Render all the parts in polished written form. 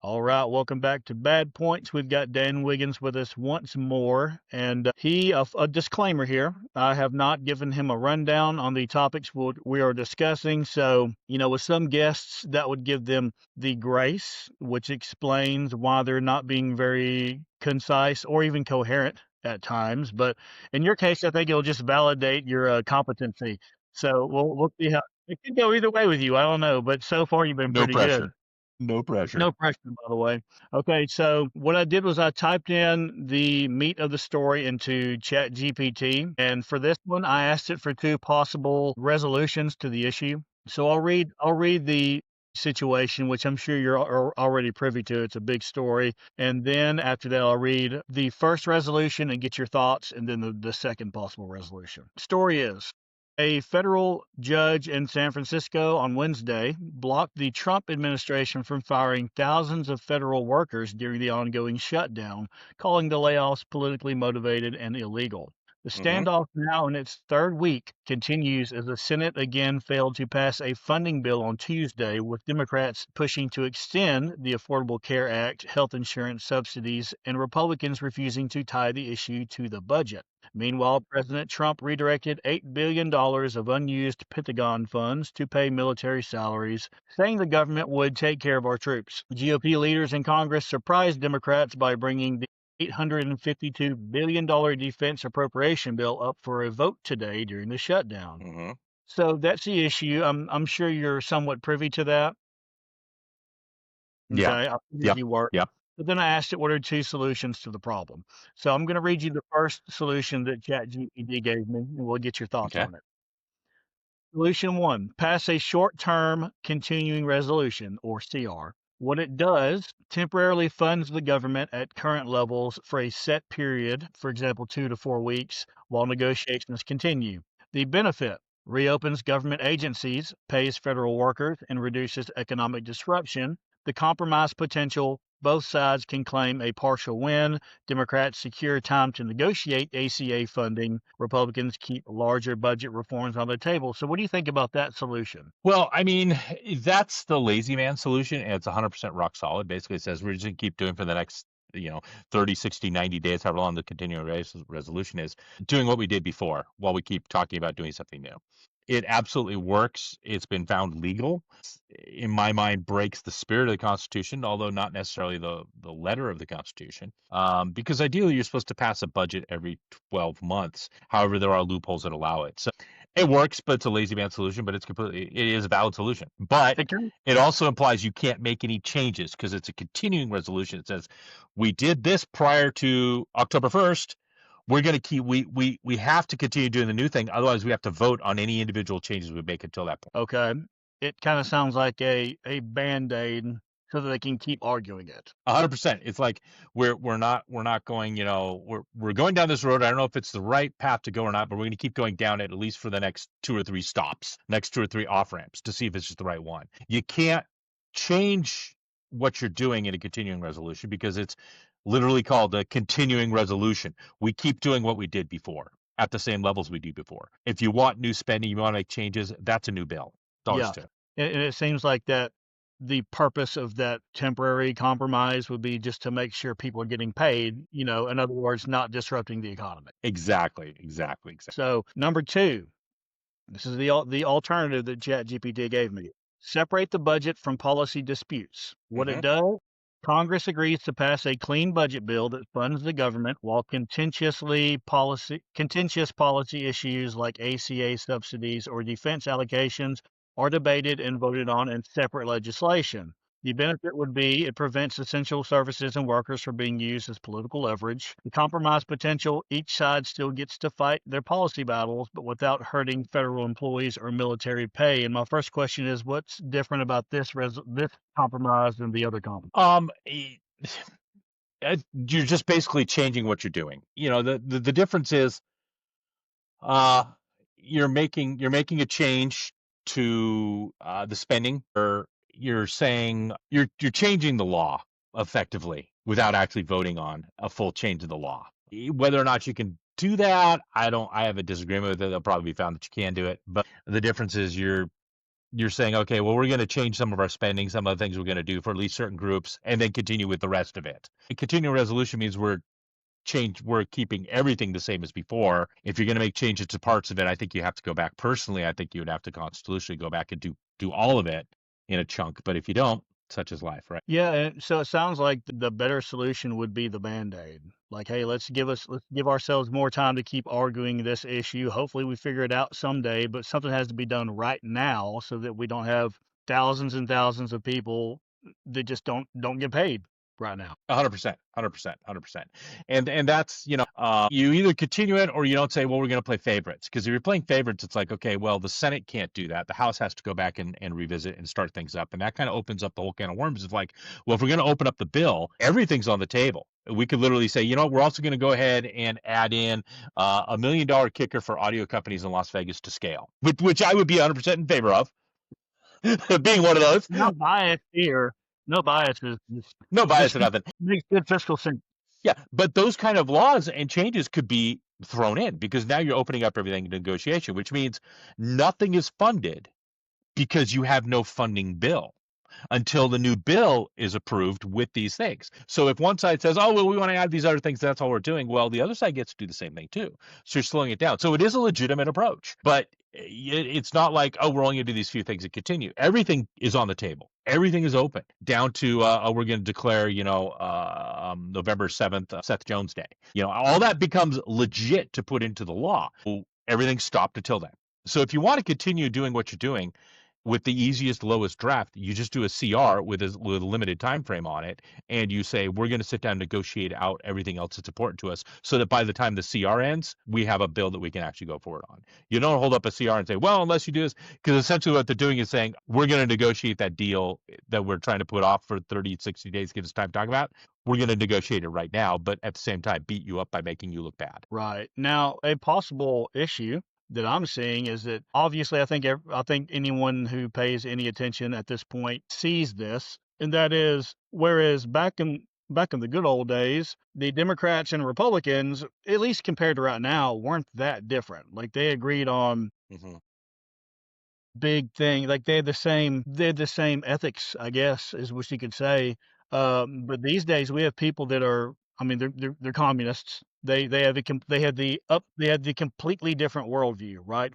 All right, welcome back to Bad Points. We've got Dan Wiggins with us once more, and a disclaimer here. I have not given him a rundown on the topics we are discussing. So, with some guests, that would give them the grace, which explains why they're not being very concise or even coherent at times. But in your case, I think it'll just validate your competency. So we'll see how it could go either way with you. I don't know, but so far you've been No pretty good. pressure. No pressure. No pressure, by the way. Okay, so what I did was I typed in the meat of the story into ChatGPT, and for this one, I asked it for two possible resolutions to the issue. So I'll read the situation, which I'm sure you're already privy to. It's a big story, and then after that, I'll read the first resolution and get your thoughts, and then the second possible resolution. Story is: a federal judge in San Francisco on Wednesday blocked the Trump administration from firing thousands of federal workers during the ongoing shutdown, calling the layoffs politically motivated and illegal. The hmm standoff, now in its third week, continues as the Senate again failed to pass a funding bill on Tuesday, with Democrats pushing to extend the Affordable Care Act, health insurance subsidies, and Republicans refusing to tie the issue to the budget. Meanwhile, President Trump redirected $8 billion of unused Pentagon funds to pay military salaries, saying the government would take care of our troops. GOP leaders in Congress surprised Democrats by bringing the $852 billion defense appropriation bill up for a vote today during the shutdown. hmm So that's the issue. I'm sure you're somewhat privy to that. Yeah. Okay, I figured Yep. you were. Yep. But then I asked it, what are two solutions to the problem? So I'm going to read you the first solution that ChatGPT gave me, and we'll get your thoughts Okay. on it. Solution one: pass a short term continuing resolution, or CR. What it does, temporarily funds the government at current levels for a set period, for example, 2 to 4 weeks, while negotiations continue. The benefit: reopens government agencies, pays federal workers, and reduces economic disruption. The compromise potential: both sides can claim a partial win. Democrats secure time to negotiate ACA funding. Republicans keep larger budget reforms on the table. So, what do you think about that solution? Well, I mean, that's the lazy man solution, and it's 100% rock solid. Basically, it says we're just going to keep doing for the next, 30, 60, 90 days, however long the continuing resolution is, doing what we did before while we keep talking about doing something new. It absolutely works. It's been found legal. In my mind, breaks the spirit of the Constitution, although not necessarily the letter of the Constitution. Because ideally, you're supposed to pass a budget every 12 months. However, there are loopholes that allow it. So it works, but it's a lazy man solution, but it is a valid solution. But Victor? it also implies you can't make any changes because it's a continuing resolution. It says we did this prior to October 1st. We're going to keep we have to continue doing the new thing. Otherwise, we have to vote on any individual changes we make until that point. Okay. It kind of sounds like a band aid so that they can keep arguing it. 100%. It's like we're not going. We're going down this road. I don't know if it's the right path to go or not, but we're going to keep going down it at least for the next 2 or 3 stops, next 2 or 3 off ramps to see if it's just the right one. You can't change what you're doing in a continuing resolution because it's literally called a continuing resolution. We keep doing what we did before at the same levels we did before. If you want new spending, you want to make changes, that's a new bill. That's all Yeah. there's to it. And it seems like that the purpose of that temporary compromise would be just to make sure people are getting paid, in other words, not disrupting the economy. Exactly, exactly, exactly. So, number two, this is the alternative that ChatGPT gave me. Separate the budget from policy disputes. What hmm it does, Congress agrees to pass a clean budget bill that funds the government while contentious policy issues like ACA subsidies or defense allocations are debated and voted on in separate legislation. The benefit would be it prevents essential services and workers from being used as political leverage. The compromise potential: each side still gets to fight their policy battles, but without hurting federal employees or military pay. And my first question is, what's different about this compromise than the other compromise? You're just basically changing what you're doing. The difference is uh you're making a change to the spending, or you're saying you're changing the law effectively without actually voting on a full change of the law. Whether or not you can do that, I have a disagreement with it. It'll probably be found that you can do it, but the difference is You're saying, okay, well, we're going to change some of our spending, some of the things we're going to do for at least certain groups, and then continue with the rest of it. A continuing resolution means we're keeping everything the same as before. If you're going to make changes to parts of it, I think you have to go back. Personally, I think you would have to constitutionally go back and do all of it in a chunk. But if you don't, such is life, right? Yeah, and so it sounds like the better solution would be the Band-Aid. Like, hey, let's give ourselves more time to keep arguing this issue. Hopefully we figure it out someday, but something has to be done right now so that we don't have thousands and thousands of people that just don't get paid right now. 100%, 100%, 100%. And that's, you either continue it or you don't say, well, we're going to play favorites. Because if you're playing favorites, it's like, okay, well, the Senate can't do that. The House has to go back and revisit and start things up. And that kind of opens up the whole can of worms of like, well, if we're going to open up the bill, everything's on the table. We could literally say, we're also going to go ahead and add in $1 million kicker for audio companies in Las Vegas to scale, which I would be 100% in favor of, being one of those. No bias here. No bias is No bias just or nothing. makes good fiscal sense. Yeah, but those kind of laws and changes could be thrown in because now you're opening up everything to negotiation, which means nothing is funded because you have no funding bill until the new bill is approved with these things. So if one side says, oh, well, we want to add these other things, that's all we're doing, well, the other side gets to do the same thing too. So you're slowing it down. So it is a legitimate approach, but it's not like, oh, we're only going to do these few things and continue. Everything is on the table. Everything is open down to we're going to declare, November 7th, Seth Jones Day. All that becomes legit to put into the law. Everything's stopped until then. So if you want to continue doing what you're doing, with the easiest, lowest draft, you just do a CR with a limited time frame on it, and you say we're going to sit down and negotiate out everything else that's important to us, so that by the time the CR ends, we have a bill that we can actually go forward on. You don't hold up a CR and say, well, unless you do this, because essentially what they're doing is saying we're going to negotiate that deal that we're trying to put off for 30, 60 days, give us time to talk about. We're going to negotiate it right now, but at the same time, beat you up by making you look bad. Right. Now, a possible issue that I'm seeing is that obviously I think anyone who pays any attention at this point sees this, and that is whereas back in the good old days, the Democrats and Republicans, at least compared to right now, weren't that different. Like they agreed on big thing. Like they had the same ethics, I guess, is what you could say. But these days we have people that are, I mean, they're communists. They have they had the completely different worldview, right?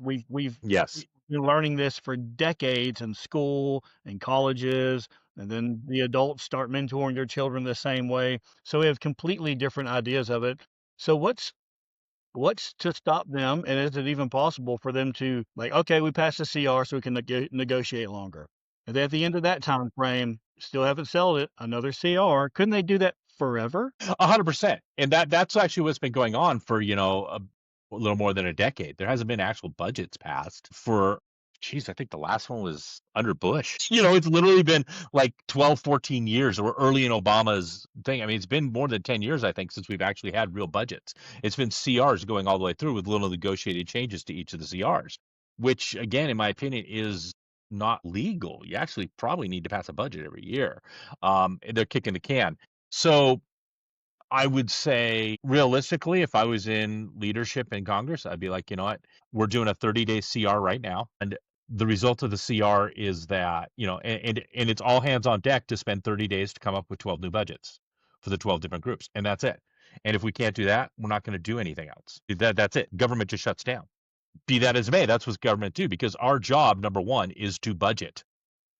Yes. Been learning this for decades in school and colleges, and then the adults start mentoring their children the same way. So we have completely different ideas of it. So what's to stop them, and is it even possible for them to like, okay, we passed the CR so we can negotiate longer, and then at the end of that time frame, still haven't sold it, another CR? Couldn't they do that forever? 100%. And that's actually what's been going on for, a little more than a decade. There hasn't been actual budgets passed for, geez, I think the last one was under Bush. It's literally been like 12, 14 years or early in Obama's thing. I mean, it's been more than 10 years, I think, since we've actually had real budgets. It's been CRs going all the way through with little negotiated changes to each of the CRs, which, again, in my opinion, is not legal. You actually probably need to pass a budget every year. They're kicking the can. So I would say realistically, if I was in leadership in Congress, I'd be like, you know what, we're doing a 30-day CR right now. And the result of the CR is that, and it's all hands on deck to spend 30 days to come up with 12 new budgets for the 12 different groups. And that's it. And if we can't do that, we're not going to do anything else. That's it. Government just shuts down. Be that as may, that's what government do, because our job, number one, is to budget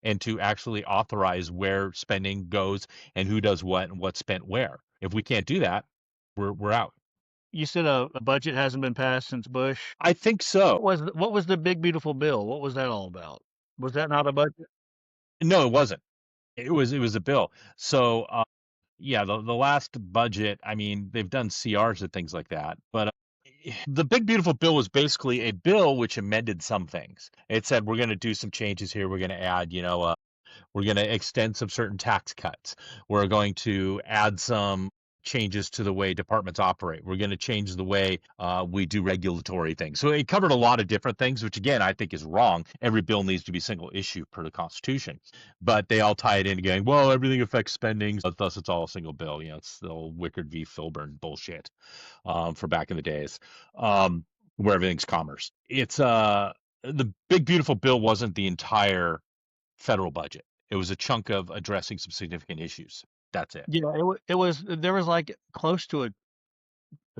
and to actually authorize where spending goes and who does what and what's spent where. If we can't do that, we're out. You said a budget hasn't been passed since Bush. I think so. What was the big beautiful bill? What was that all about? Was that not a budget? No, it wasn't. It was a bill. So yeah, the last budget, I mean, they've done CRs and things like that, but the big beautiful bill was basically a bill which amended some things. It said we're going to do some changes here. We're going to add, we're going to extend some certain tax cuts. We're going to add some changes to the way departments operate. We're going to change the way we do regulatory things. So it covered a lot of different things, which again, I think is wrong. Every bill needs to be single issue per the Constitution. But they all tie it in again. Well, everything affects spending, thus it's all a single bill. It's the old Wickard v. Filburn bullshit for back in the days, where everything's commerce. It's The big beautiful bill wasn't the entire federal budget. It was a chunk of addressing some significant issues. That's it. Yeah, it was there was like close to $1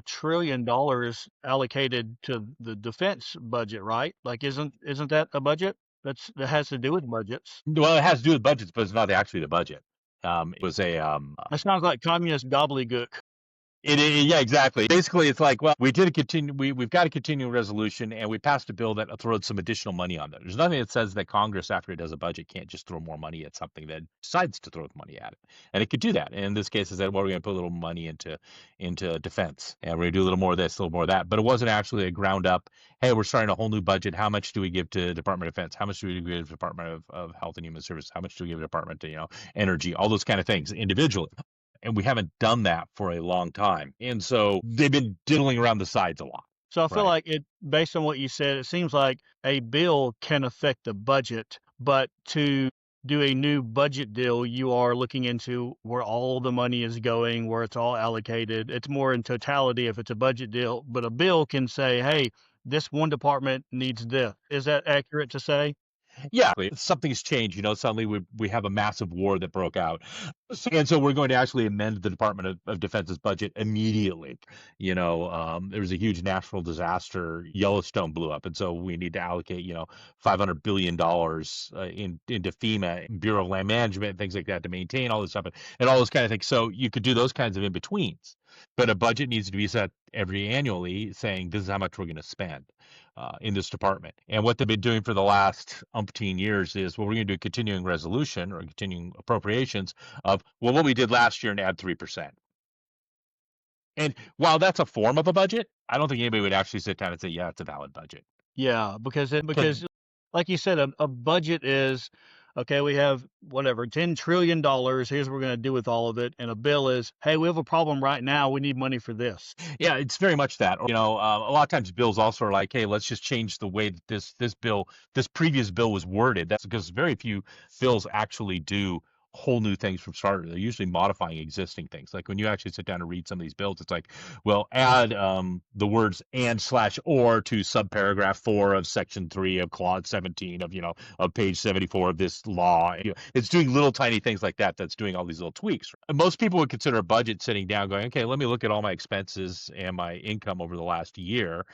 trillion allocated to the defense budget, right? Like, isn't that a budget? That has to do with budgets. Well, it has to do with budgets, but it's not actually the budget. It was a That sounds like communist gobbledygook. Yeah, exactly. Basically, it's like, well, we've got a continuing resolution, and we passed a bill that throws some additional money on there. There's nothing that says that Congress, after it does a budget, can't just throw more money at something that decides to throw money at it, and it could do that. And in this case, it said, well, we're going to put a little money into defense, and we're going to do a little more of this, a little more of that. But it wasn't actually a ground up. Hey, we're starting a whole new budget. How much do we give to Department of Defense? How much do we give to Department of Health and Human Services? How much do we give to Department to energy? All those kind of things individually, and we haven't done that for a long time. And so they've been diddling around the sides a lot. So I feel Right. like based on what you said, it seems like a bill can affect the budget, but to do a new budget deal, you are looking into where all the money is going, where it's all allocated. It's more in totality if it's a budget deal, but a bill can say, hey, this one department needs this. Is that accurate to say? Yeah, something's changed. Suddenly we have a massive war that broke out, and so we're going to actually amend the Department of Defense's budget immediately. There was a huge natural disaster. Yellowstone blew up, and so we need to allocate $500 billion into FEMA, Bureau of Land Management, things like that to maintain all this stuff and all those kind of things. So you could do those kinds of in betweens, but a budget needs to be set every annually, saying this is how much we're going to spend in this department. And what they've been doing for the last umpteen years is, well, we're going to do a continuing resolution or continuing appropriations of, well, what we did last year and add 3%. And while that's a form of a budget, I don't think anybody would actually sit down and say, yeah, it's a valid budget. Yeah, Because because like you said, a budget is okay, we have whatever, $10 trillion. Here's what we're going to do with all of it. And a bill is, hey, we have a problem right now. We need money for this. yeah, it's very much that. A lot of times bills also are like, hey, let's just change the way that this previous bill was worded. That's because very few bills actually do whole new things from start. They're usually modifying existing things. Like when you actually sit down and read some of these bills, it's like, well, add the words and/or to subparagraph 4 of section 3 of clause 17 of page 74 of this law. It's doing little tiny things like that. That's doing all these little tweaks. Most people would consider a budget sitting down going, okay, let me look at all my expenses and my income over the last year.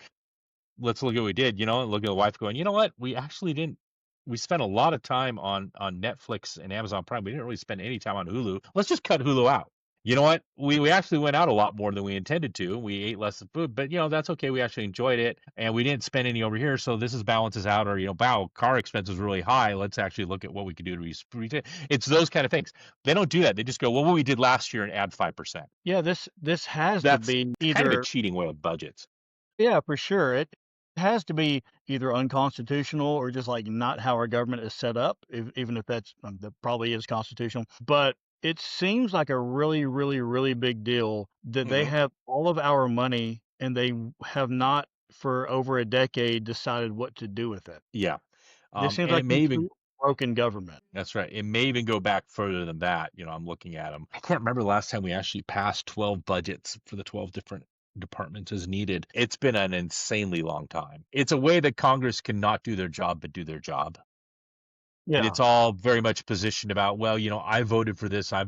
Let's look at what we did, and look at the wife going, you know what? We actually didn't. We spent a lot of time on Netflix and Amazon Prime. We didn't really spend any time on Hulu. Let's just cut Hulu out. You know what? We actually went out a lot more than we intended to. We ate less food, but that's okay. We actually enjoyed it, and we didn't spend any over here. So this is balances out. Or wow, car expense is really high. Let's actually look at what we could do to it's those kind of things. They don't do that. They just go, well, what we did last year and add 5%. Yeah, this has to That's be kind of a either, cheating way with budgets. yeah, for sure. It has to be either unconstitutional or just like not how our government is set up, even if that probably is constitutional. But it seems like a really, really, really big deal that they Hmm. have all of our money and they have not for over a decade decided what to do with it. Yeah. This seems And it like may even complete broken government. That's right. It may even go back further than that. I'm looking at them. I can't remember the last time we actually passed 12 budgets for the 12 different departments as needed. It's been an insanely long time. It's a way that Congress cannot do their job but do their job. And Yeah. it's all very much positioned about, well, I voted for this, and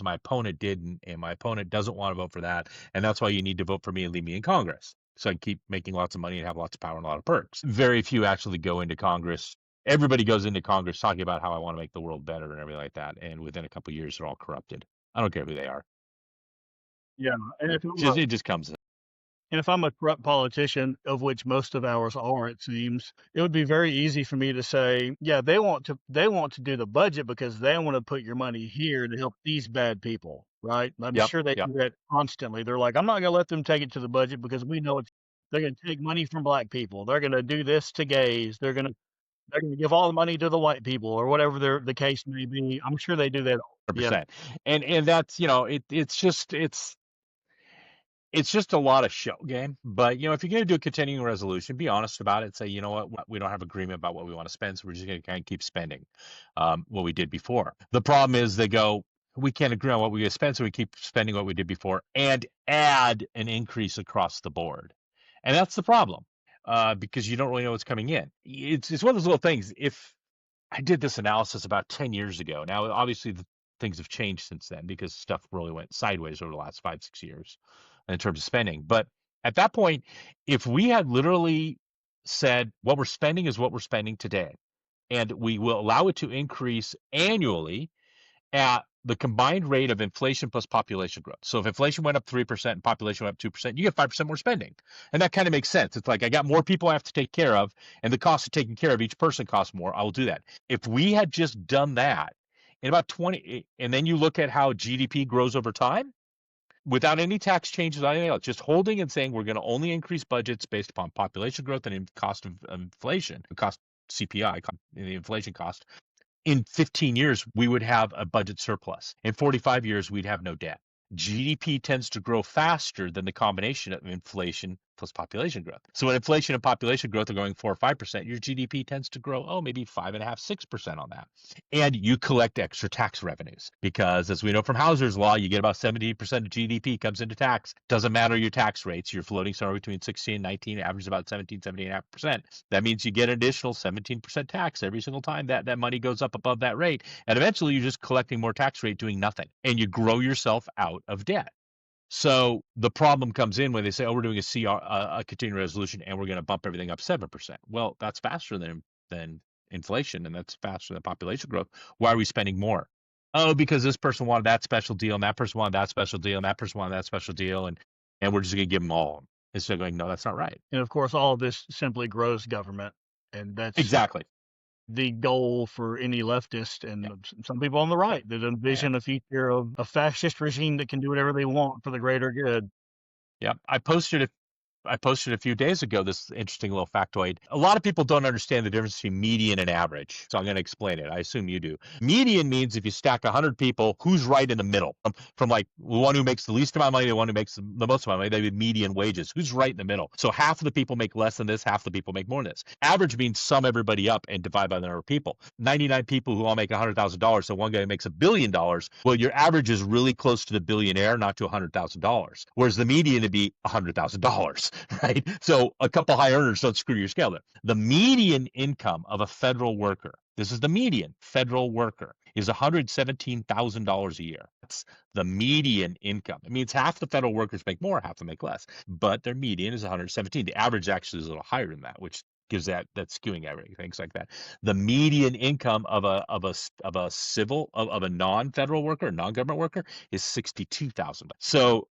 my opponent didn't, and my opponent doesn't want to vote for that. And that's why you need to vote for me and leave me in Congress. So I can keep making lots of money and have lots of power and a lot of perks. Very few actually go into Congress. Everybody goes into Congress talking about how I want to make the world better and everything like that. And within a couple of years, they're all corrupted. I don't care who they are. Yeah. And It just comes. if I'm a corrupt politician, of which most of ours are, it seems, it would be very easy for me to say, yeah, they want to do the budget because they want to put your money here to help these bad people, right? I'm Yep. sure they Yep. do that constantly. They're like, I'm not gonna let them take it to the budget because we know they're gonna take money from black people. They're gonna do this to gays. They're gonna give all the money to the white people or whatever the case may be. I'm sure they do that. Yeah. 100%. And that's, it's just a lot of show game. But if you're going to do a continuing resolution, be honest about it. Say, you know what, we don't have agreement about what we want to spend, so we're just going to kind of keep spending what we did before. The problem is they go, we can't agree on what we're going to spend, so we keep spending what we did before and add an increase across the board. And that's the problem. because you don't really know what's coming in. It's one of those little things. If I did this analysis about 10 years ago. Now, obviously, things have changed since then because stuff really went sideways over the last 5, 6 years in terms of spending. But at that point, if we had literally said what we're spending is what we're spending today, and we will allow it to increase annually at the combined rate of inflation plus population growth. So if inflation went up 3% and population went up 2%, you get 5% more spending. And that kind of makes sense. It's like I got more people I have to take care of, and the cost of taking care of each person costs more. I will do that. If we had just done that in about 20, and then you look at how GDP grows over time without any tax changes on anything else, just holding and saying we're going to only increase budgets based upon population growth and cost of inflation, cost CPI, the inflation cost, in 15 years, we would have a budget surplus. In 45 years, we'd have no debt. GDP tends to grow faster than the combination of inflation plus population growth. So when inflation and population growth are going 4 or 5%, your GDP tends to grow, maybe 5.5, 6% on that. And you collect extra tax revenues because, as we know from Hauser's law, you get about 70% of GDP comes into tax. Doesn't matter your tax rates. You're floating somewhere between 16 and 19, average about 17.5%. That means you get an additional 17% tax every single time that money goes up above that rate. And eventually you're just collecting more tax rate doing nothing. And you grow yourself out of debt. So the problem comes in when they say, we're doing a continuing resolution and we're going to bump everything up 7%. Well, that's faster than inflation, and that's faster than population growth. Why are we spending more? Oh, because this person wanted that special deal, and that person wanted that special deal, and that person wanted that special deal, and we're just going to give them all. Instead of going, no, that's not right. And of course, all of this simply grows government, and that's Exactly. the goal for any leftist and some people on the right that envision a future of a fascist regime that can do whatever they want for the greater good. Yeah, I posted a few days ago this interesting little factoid. A lot of people don't understand the difference between median and average, so I'm going to explain it. I assume you do. Median means if you stack 100 people, who's right in the middle? From like the one who makes the least amount of money to the one who makes the most amount of money, they would median wages. Who's right in the middle? So half of the people make less than this, half the people make more than this. Average means sum everybody up and divide by the number of people. 99 people who all make $100,000, so one guy makes $1 billion. Well, your average is really close to the billionaire, not to $100,000. Whereas the median would be $100,000. Right? So a couple high earners don't screw your scale there. The median income of a federal worker, this is the median federal worker, is $117,000 a year. That's the median income. It means half the federal workers make more, half them make less, but their median is 117. The average actually is a little higher than that, which gives that skewing everything, things like that. The median income of a non-federal worker, non-government worker, is $62,000. So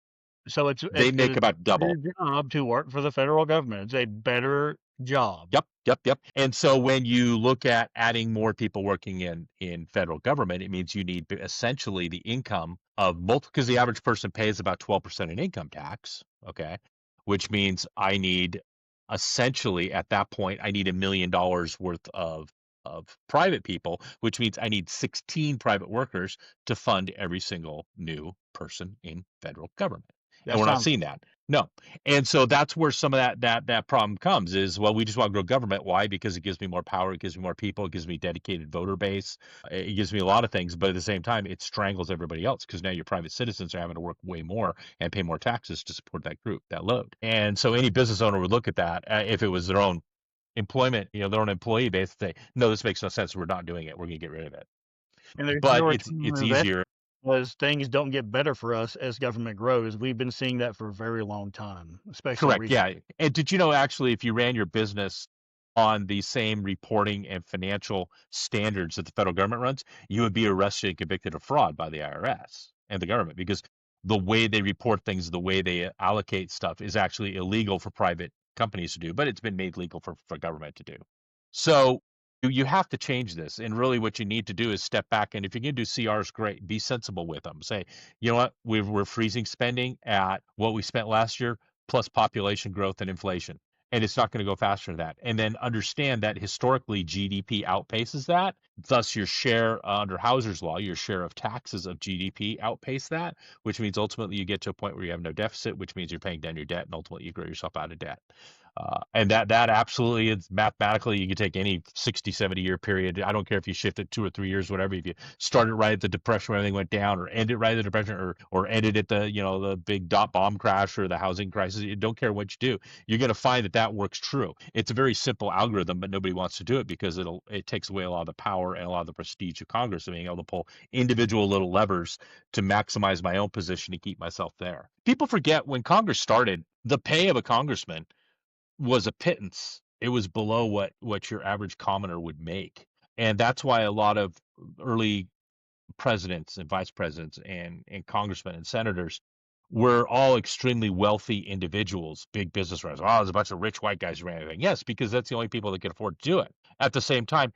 it's they make about double. better job to work for the federal government. It's a better job. Yep. And so when you look at adding more people working in federal government, it means you need essentially the income of multiple, because the average person pays about 12% in income tax, okay? Which means I need essentially at that point, I need $1 million worth of private people, which means I need 16 private workers to fund every single new person in federal government. And we're not seeing that. No. And so that's where some of that problem comes is, well, we just want to grow government. Why? Because it gives me more power. It gives me more people. It gives me dedicated voter base. It gives me a lot of things. But at the same time, it strangles everybody else because now your private citizens are having to work way more and pay more taxes to support that group, that load. And so any business owner would look at that if it was their own employment, their own employee base, say, no, this makes no sense. We're not doing it. We're going to get rid of it. And there's But no it's easier. Because things don't get better for us as government grows. We've been seeing that for a very long time, especially Correct. recently. Yeah. And did you know, actually, if you ran your business on the same reporting and financial standards that the federal government runs, you would be arrested and convicted of fraud by the IRS and the government, because the way they report things, the way they allocate stuff is actually illegal for private companies to do, but it's been made legal for government to do. So you have to change this. And really what you need to do is step back. And if you're going to do CRs, great, be sensible with them. Say, you know what, we're freezing spending at what we spent last year plus population growth and inflation. And it's not going to go faster than that. And then understand that historically GDP outpaces that. Thus, your share under Hauser's law, your share of taxes of GDP outpace that, which means ultimately you get to a point where you have no deficit, which means you're paying down your debt, and ultimately you grow yourself out of debt. And that absolutely is mathematically, you can take any 60, 70-year period. I don't care if you shift it 2 or 3 years, whatever. If you start it right at the depression when everything went down, or end it right at the depression, or end it at the big dot bomb crash or the housing crisis, you don't care what you do. You're going to find that works true. It's a very simple algorithm, but nobody wants to do it because it takes away a lot of the power and a lot of the prestige of Congress of being able to pull individual little levers to maximize my own position to keep myself there. People forget when Congress started, the pay of a congressman was a pittance. It was below what your average commoner would make. And that's why a lot of early presidents and vice presidents and congressmen and senators were all extremely wealthy individuals, big business owners. Oh, there's a bunch of rich white guys who ran everything. Yes, because that's the only people that can afford to do it. At the same time,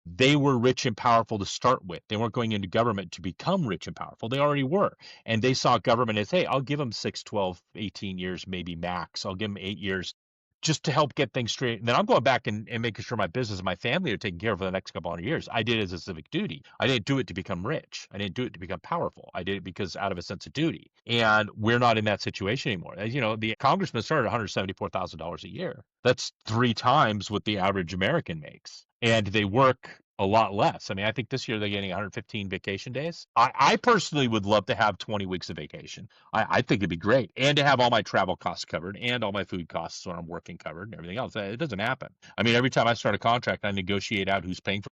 they were rich and powerful to start with. They weren't going into government to become rich and powerful. They already were. And they saw government as, hey, I'll give them 6, 12, 18 years, maybe max. I'll give them 8 years just to help get things straight. And then I'm going back and making sure my business and my family are taken care of for the next couple hundred years. I did it as a civic duty. I didn't do it to become rich. I didn't do it to become powerful. I did it because out of a sense of duty. And we're not in that situation anymore. The congressman started $174,000 a year. That's 3 times what the average American makes. And they work a lot less. I mean, I think this year they're getting 115 vacation days. I personally would love to have 20 weeks of vacation. I think it'd be great. And to have all my travel costs covered and all my food costs when I'm working covered and everything else. It doesn't happen. I mean, every time I start a contract, I negotiate out who's paying for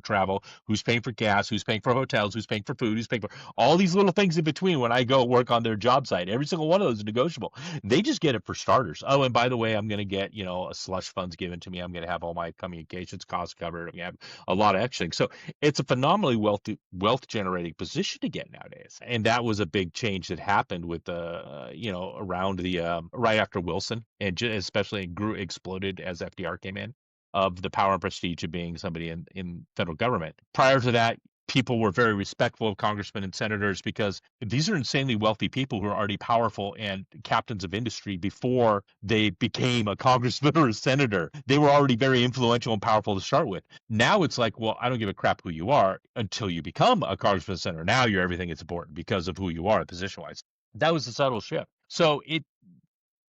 travel, who's paying for gas, who's paying for hotels, who's paying for food, who's paying for all these little things in between when I go work on their job site. Every single one of those is negotiable. They just get it for starters. Oh, and by the way, I'm going to get, a slush funds given to me. I'm going to have all my communications costs covered. I'm going to have a lot of extra things. So it's a phenomenally wealth generating position to get nowadays. And that was a big change that happened with around the right after Wilson, and especially exploded as FDR came in, of the power and prestige of being somebody in federal government. Prior to that, people were very respectful of congressmen and senators because these are insanely wealthy people who are already powerful and captains of industry before they became a congressman or a senator. They were already very influential and powerful to start with. Now it's like, well, I don't give a crap who you are until you become a congressman or senator. Now you're everything that's important because of who you are position wise. That was the subtle shift. So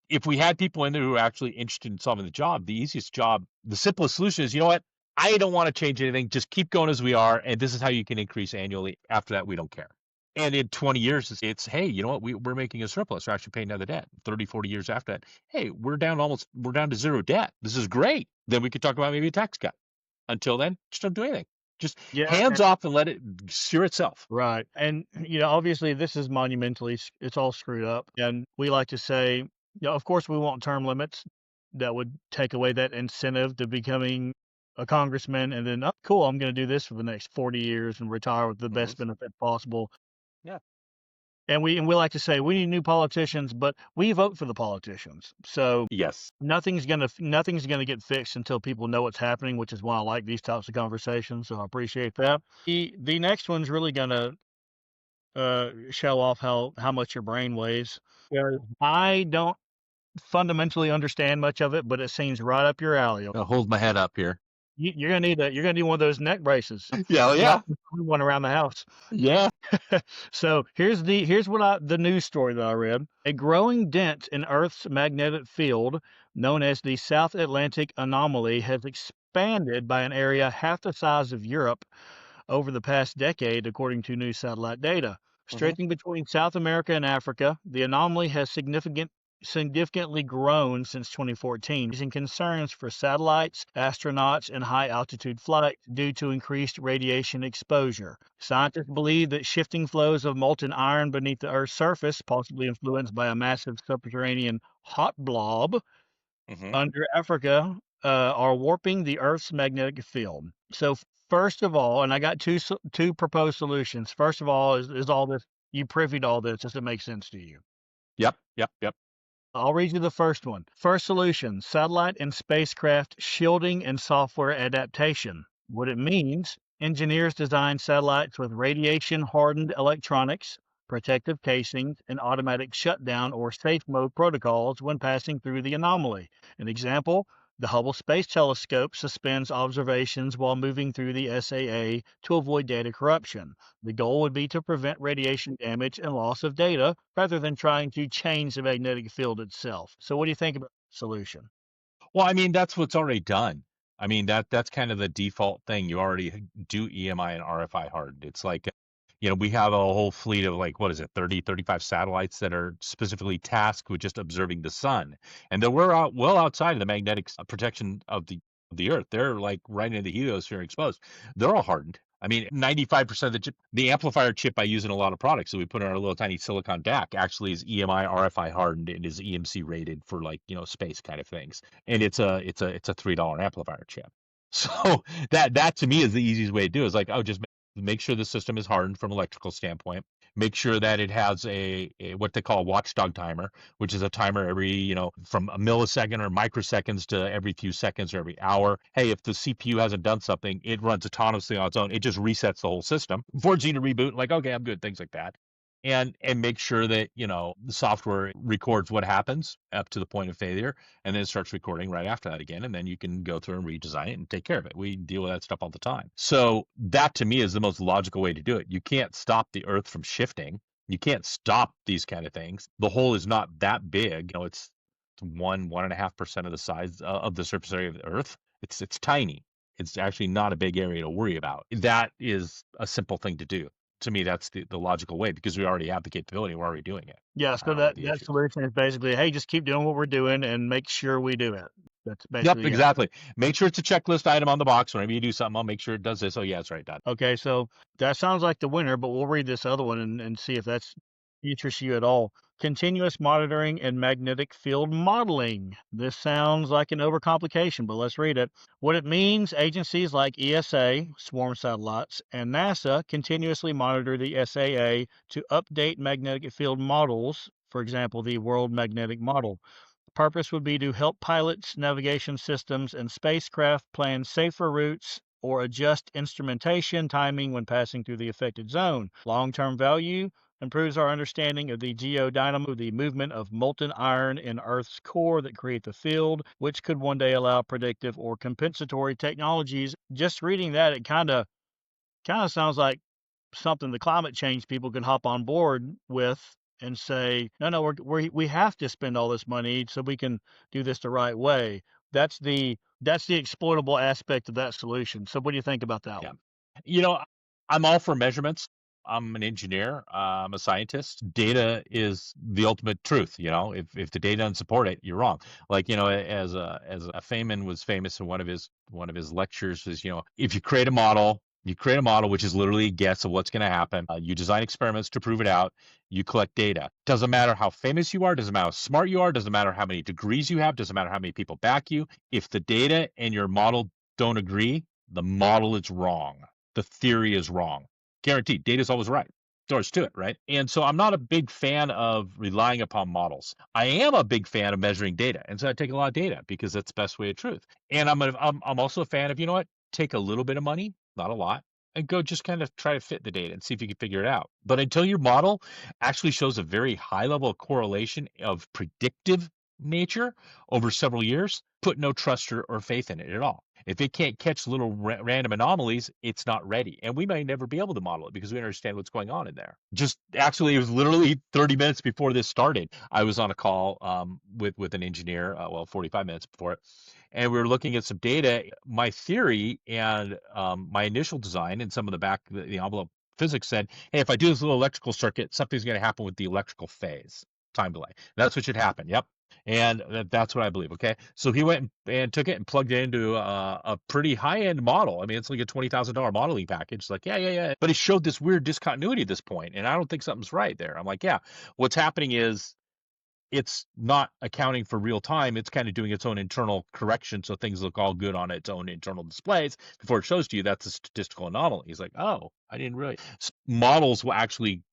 if we had people in there who are actually interested in solving the job, the easiest job, the simplest solution is, you know what? I don't want to change anything. Just keep going as we are. And this is how you can increase annually. After that, we don't care. And in 20 years, it's hey, you know what? We're making a surplus. We're actually paying down the debt. 30, 40 years after that, hey, we're down to zero debt. This is great. Then we could talk about maybe a tax cut. Until then, just don't do anything. Just Yeah, hands off and let it steer itself. right. And, obviously this is monumentally, it's all screwed up. And we like to say, of course we want term limits that would take away that incentive to becoming a congressman and then, oh, cool, I'm going to do this for the next 40 years and retire with the Mm-hmm. best benefit possible. Yeah. And we like to say we need new politicians, but we vote for the politicians. So Yes. nothing's gonna get fixed until people know what's happening, which is why I like these types of conversations. So I appreciate that. The next one's really gonna show off how much your brain weighs. Yeah. I don't fundamentally understand much of it, but it seems right up your alley. I'll hold my head up here. You're gonna need one of those neck braces. Yeah. Yeah. One around the house. Yeah. So here's the news story that I read. A growing dent in Earth's magnetic field, known as the South Atlantic Anomaly, has expanded by an area half the size of Europe over the past decade, according to new satellite data. Mm-hmm. Stretching between South America and Africa, the anomaly has significantly grown since 2014, raising concerns for satellites, astronauts, and high altitude flight due to increased radiation exposure. Scientists believe that shifting flows of molten iron beneath the Earth's surface, possibly influenced by a massive subterranean hot blob Mm-hmm. under Africa, are warping the Earth's magnetic field. So, first of all, and I got two proposed solutions. First of all, is all this, you privy to all this? Does it make sense to you? Yep. Yep. Yep. I'll read you the first one. First solution: satellite and spacecraft shielding and software adaptation. What it means: engineers design satellites with radiation hardened electronics, protective casings, and automatic shutdown or safe mode protocols when passing through the anomaly. An example: the Hubble Space Telescope suspends observations while moving through the SAA to avoid data corruption. The goal would be to prevent radiation damage and loss of data rather than trying to change the magnetic field itself. So, what do you think about the solution? Well, I mean, that's what's already done. I mean, that's kind of the default thing. You already do EMI and RFI hardened. It's like, we have a whole fleet of like, what is it, 30, 35 satellites that are specifically tasked with just observing the sun. And then we're out well outside of the magnetic protection of the Earth. They're like right into the heliosphere exposed. They're all hardened. I mean, 95% of the amplifier chip I use in a lot of products that we put in our little tiny silicon DAC actually is EMI RFI hardened and is EMC rated for like, space kind of things. And it's a $3 amplifier chip. So that to me is the easiest way to do it. Is like, oh, just make sure the system is hardened from electrical standpoint. Make sure that it has a what they call a watchdog timer, which is a timer every, from a millisecond or microseconds to every few seconds or every hour. Hey, if the CPU hasn't done something, it runs autonomously on its own. It just resets the whole system, forces you to reboot. Like, okay, I'm good. Things like that. And make sure that the software records what happens up to the point of failure, and then it starts recording right after that again, and then you can go through and redesign it and take care of it. We deal with that stuff all the time. So that to me is the most logical way to do it. You can't stop the Earth from shifting. You can't stop these kind of things. The hole is not that big. It's 1.5% of the size of the surface area of the Earth. It's tiny. It's actually not a big area to worry about. That is a simple thing to do. To me, that's the logical way, because we already have the capability. We're already doing it. Yeah, I so don't know what the that issue is. solution is basically, hey, just keep doing what we're doing and make sure we do it. That's Yep, basically it. exactly. Make sure it's a checklist item on the box. Whenever you do something, I'll make sure it does this. Oh, yeah, that's right, done. Okay, so that sounds like the winner, but we'll read this other one and see if that's interests you at all. Continuous monitoring and magnetic field modeling. This sounds like an overcomplication, but let's read it. What it means, agencies like ESA, swarm satellites, and NASA continuously monitor the SAA to update magnetic field models, for example, the World Magnetic Model. Purpose would be to help pilots, navigation systems, and spacecraft plan safer routes or adjust instrumentation timing when passing through the affected zone. Long-term value improves our understanding of the geodynamo, the movement of molten iron in Earth's core that create the field, which could one day allow predictive or compensatory technologies. Just reading that, it kind of sounds like something the climate change people could hop on board with and say, no, we have to spend all this money so we can do this the right way. That's the exploitable aspect of that solution. So what do you think about that Yeah. one? You know, I'm all for measurements. I'm an engineer. I'm a scientist. Data is the ultimate truth. If the data doesn't support it, you're wrong. Like, as a Feynman was famous in one of his lectures is, if you create a model which is literally a guess of what's going to happen. You design experiments to prove it out. You collect data. Doesn't matter how famous you are. Doesn't matter how smart you are. Doesn't matter how many degrees you have. Doesn't matter how many people back you. If the data and your model don't agree, the model is wrong. The theory is wrong. Guaranteed. Data is always right. There's to it, right? And so I'm not a big fan of relying upon models. I am a big fan of measuring data. And so I take a lot of data because that's the best way of truth. And I'm also a fan of, take a little bit of money, not a lot, and go just kind of try to fit the data and see if you can figure it out. But until your model actually shows a very high level of correlation of predictive nature over several years, put no trust or faith in it at all. If it can't catch little random anomalies, it's not ready. And we may never be able to model it because we don't understand what's going on in there. Just actually, it was literally 30 minutes before this started. I was on a call with an engineer, 45 minutes before it. And we were looking at some data. My theory and my initial design and some of the envelope physics said, hey, if I do this little electrical circuit, something's going to happen with the electrical phase time delay. That's what should happen. Yep. And that's what I believe. Okay. So he went and took it and plugged it into a pretty high end model. I mean, it's like a $20,000 modeling package. It's like, yeah, yeah, yeah. But it showed this weird discontinuity at this point, and I don't think something's right there. I'm like, yeah, what's happening is it's not accounting for real time. It's kind of doing its own internal correction. So things look all good on its own internal displays before it shows to you that's a statistical anomaly. He's like, oh, I didn't really. Models will actually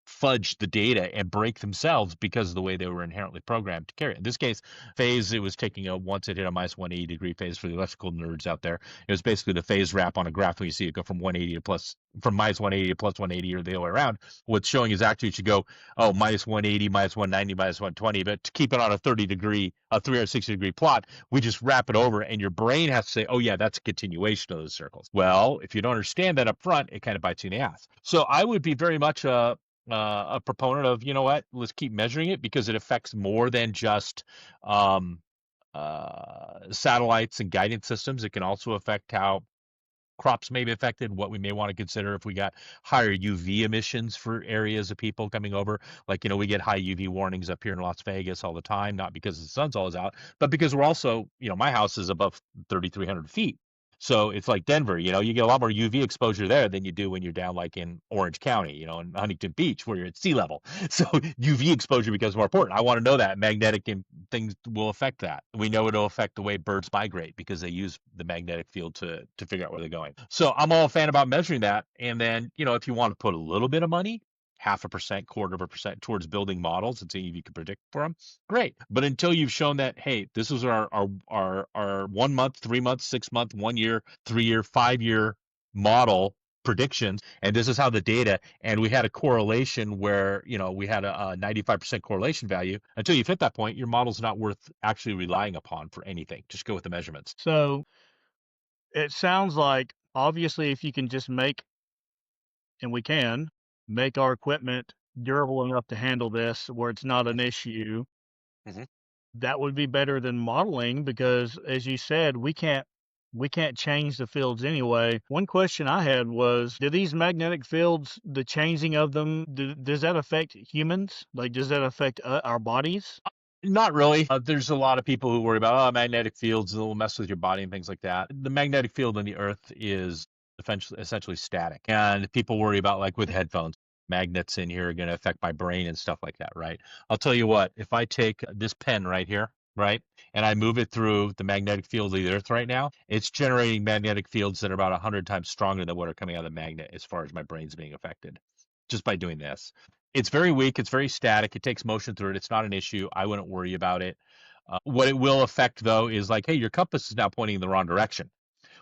fudge the data and break themselves because of the way they were inherently programmed to carry it. In this case, phase, it was taking once it hit a minus 180 degree phase for the electrical nerds out there. It was basically the phase wrap on a graph when you see it go from 180 to from minus 180 to plus 180 or the other way around. What's showing is actually it should go, minus 180, minus 190, minus 120. But to keep it on a 360 degree plot, we just wrap it over and your brain has to say, oh yeah, that's a continuation of those circles. Well, if you don't understand that up front, it kind of bites you in the ass. So I would be very much a proponent of, let's keep measuring it because it affects more than just satellites and guidance systems. It can also affect how crops may be affected, what we may want to consider if we got higher UV emissions for areas of people coming over. Like, we get high UV warnings up here in Las Vegas all the time, not because the sun's always out, but because we're also, my house is above 3,300 feet. So it's like Denver, you get a lot more UV exposure there than you do when you're down like in Orange County, in Huntington Beach, where you're at sea level. So UV exposure becomes more important. I want to know that magnetic things will affect that. We know it'll affect the way birds migrate because they use the magnetic field to figure out where they're going. So I'm all a fan about measuring that. And then, if you want to put a little bit of money, 0.5%, 1/4% towards building models and seeing if you can predict for them, great. But until you've shown that, hey, this is our 1 month, 3 months, 6 month, 1 year, 3 year, 5 year model predictions, and this is how the data, and we had a correlation where we had a 95% correlation value. Until you've hit that point, your model's not worth actually relying upon for anything. Just go with the measurements. So it sounds like obviously if you can just make, and we can make our equipment durable enough to handle this where it's not an issue, Mm-hmm. that would be better than modeling because as you said, we can't change the fields anyway. One question I had was, do these magnetic fields, the changing of them, does that affect humans? Like, does that affect our bodies? Not really. There's a lot of people who worry about magnetic fields, will mess with your body and things like that. The magnetic field on the Earth is essentially static, and people worry about like with headphones, magnets in here are going to affect my brain and stuff like that, right? I'll tell you what. If I take this pen right here, right, and I move it through the magnetic field of the Earth right now, it's generating magnetic fields that are about 100 times stronger than what are coming out of the magnet as far as my brain's being affected, just by doing this. It's very weak. It's very static. It takes motion through it. It's not an issue. I wouldn't worry about it. What it will affect, though, is like, hey, your compass is now pointing in the wrong direction,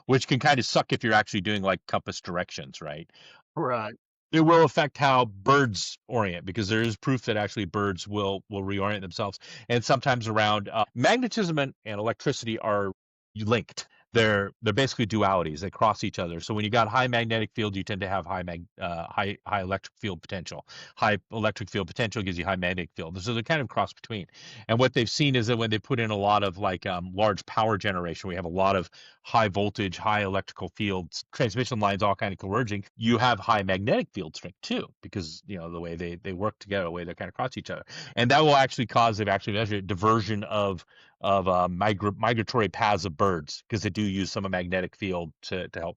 which can kind of suck if you're actually doing like compass directions, right? Right. It will affect how birds orient because there is proof that actually birds will reorient themselves. And sometimes around magnetism and electricity are linked. They're basically dualities. They cross each other. So when you got high magnetic field, you tend to have high electric field potential. High electric field potential gives you high magnetic field. So they're kind of cross between. And what they've seen is that when they put in a lot of like large power generation, we have a lot of high voltage, high electrical fields, transmission lines all kind of converging. You have high magnetic field strength too, because the way they work together, the way they kind of cross each other, and that will actually cause, they've actually measured diversion of migratory paths of birds because they do use some magnetic field to help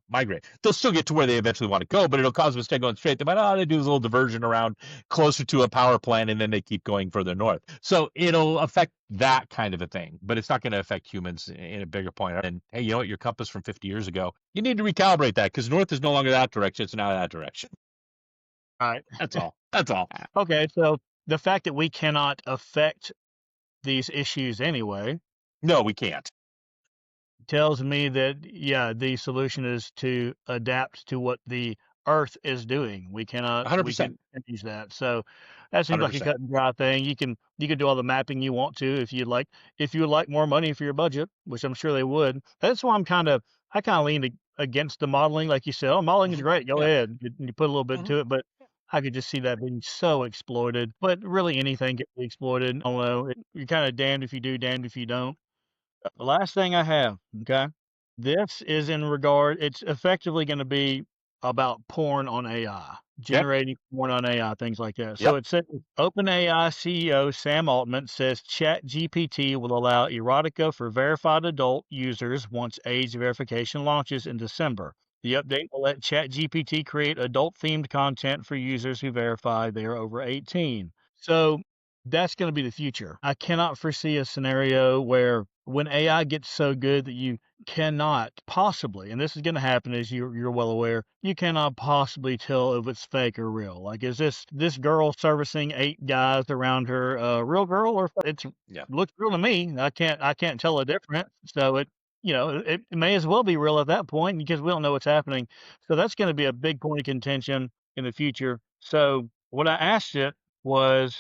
migrate. They'll still get to where they eventually want to go, but it'll cause them to stay going straight. They might, they do this little diversion around closer to a power plant, and then they keep going further north. So it'll affect that kind of a thing, but it's not going to affect humans in a bigger point. And hey, you know what? Your compass from 50 years ago, you need to recalibrate that because north is no longer that direction; it's now that direction. Right. That's all. That's all. Okay. So the fact that we cannot affect these issues anyway No, we can't. tells me that, yeah, the solution is to adapt to what the Earth is doing. We cannot, we 100%. can use that. So that seems like a 100%. cut and dry thing. You can do all the mapping you want to if you'd like. If you would like more money for your budget, which I'm sure they would. That's why I kind of lean against the modeling. Like you said, oh, modeling is great. Go Yeah. ahead. You put a little bit Hmm. to it, but I could just see that being so exploited. But really, anything can be exploited. Although you're kind of damned if you do, damned if you don't. The last thing I have, okay? This is it's effectively going to be about porn on AI, Yep. generating porn on AI, things like that. So Yep. it says OpenAI CEO Sam Altman says ChatGPT will allow erotica for verified adult users once age verification launches in December. The update will let ChatGPT create adult themed content for users who verify they are over 18. So that's going to be the future. I cannot foresee a scenario where when AI gets so good that you cannot possibly, and this is going to happen as you're well aware, you cannot possibly tell if it's fake or real. Like, is this girl servicing 8 guys around her a real girl or it's Yeah. looks real to me? I can't tell a difference. So it may as well be real at that point because we don't know what's happening. So that's going to be a big point of contention in the future. So what I asked it was,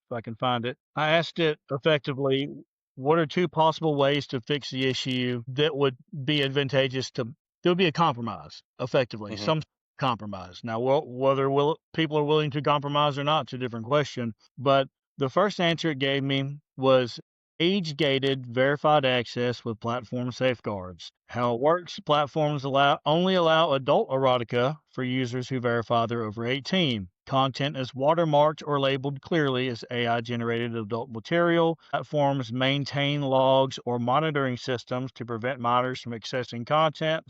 if I can find it, I asked it effectively, what are two possible ways to fix the issue that would be advantageous to, there would be a compromise, effectively, Hmm. some compromise. Now, whether people are willing to compromise or not, it's a different question. But the first answer it gave me was age-gated, verified access with platform safeguards. How it works, platforms only allow adult erotica for users who verify they're over 18. Content is watermarked or labeled clearly as AI-generated adult material. Platforms maintain logs or monitoring systems to prevent minors from accessing content.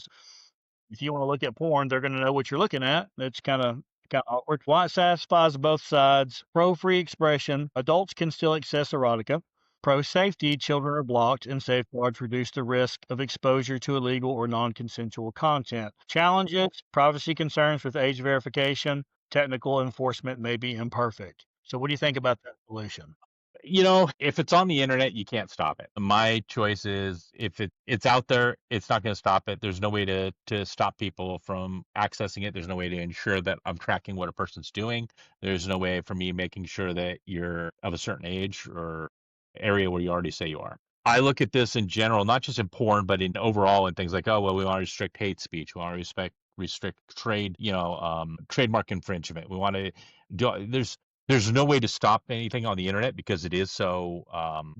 If you want to look at porn, they're going to know what you're looking at. It's kind of awkward. Why it satisfies both sides. Pro free expression. Adults can still access erotica. Pro safety. Children are blocked, and safeguards reduce the risk of exposure to illegal or non consensual content. Challenges. Privacy concerns with age verification. Technical enforcement may be imperfect. So, what do you think about that solution? If it's on the internet, you can't stop it. My choice is if it's out there, it's not going to stop it. There's no way to stop people from accessing it. There's no way to ensure that I'm tracking what a person's doing. There's no way for me making sure that you're of a certain age or area where you already say you are. I look at this in general, not just in porn, but in overall and things like, oh, well, we want to restrict hate speech. We want to restrict trade, trademark infringement. We want to do, there's no way to stop anything on the internet because it is so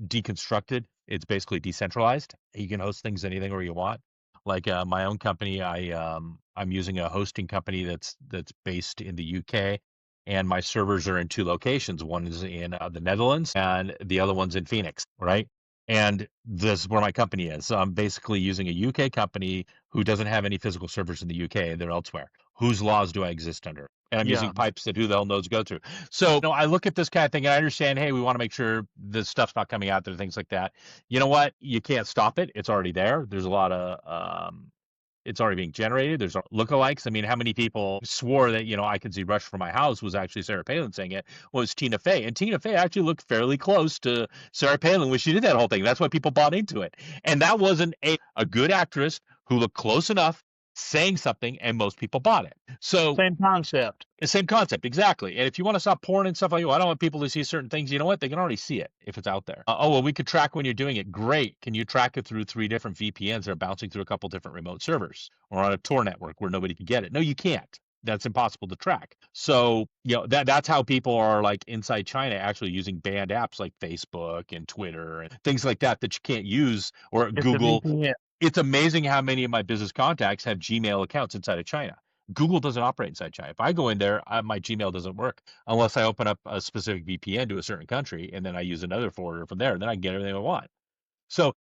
deconstructed. It's basically decentralized. You can host things anything you want. Like my own company, I'm using a hosting company that's based in the UK, and my servers are in two locations. One is in the Netherlands, and the other one's in Phoenix, right? And this is where my company is. So I'm basically using a UK company who doesn't have any physical servers in the UK. They're elsewhere. Whose laws do I exist under? And I'm Yeah, using pipes that who the hell knows go through. So, I look at this kind of thing and I understand, hey, we want to make sure this stuff's not coming out there, things like that. You know what? You can't stop it. It's already there. There's a lot of it's already being generated. There's lookalikes. I mean, how many people swore that, I could see Rush from my house was actually Sarah Palin saying it? Well, it's Tina Fey. And Tina Fey actually looked fairly close to Sarah Palin when she did that whole thing. That's why people bought into it. And that wasn't a good actress who looked close enough saying something, and most people bought it. So same concept. the same concept, exactly. And if you want to stop porn and stuff like, oh, I don't want people to see certain things. You know what? They can already see it if it's out there. Oh, well, we could track when you're doing it. Great. Can you track it through 3 different VPNs that are bouncing through a couple different remote servers or on a Tor network where nobody can get it? No, you can't. That's impossible to track. So, that's how people are like inside China actually using banned apps like Facebook and Twitter and things like that that you can't use, or It's a Google. VPN. It's amazing how many of my business contacts have Gmail accounts inside of China. Google doesn't operate inside China. If I go in there, my Gmail doesn't work unless I open up a specific VPN to a certain country and then I use another forwarder from there. And then I can get everything I want. So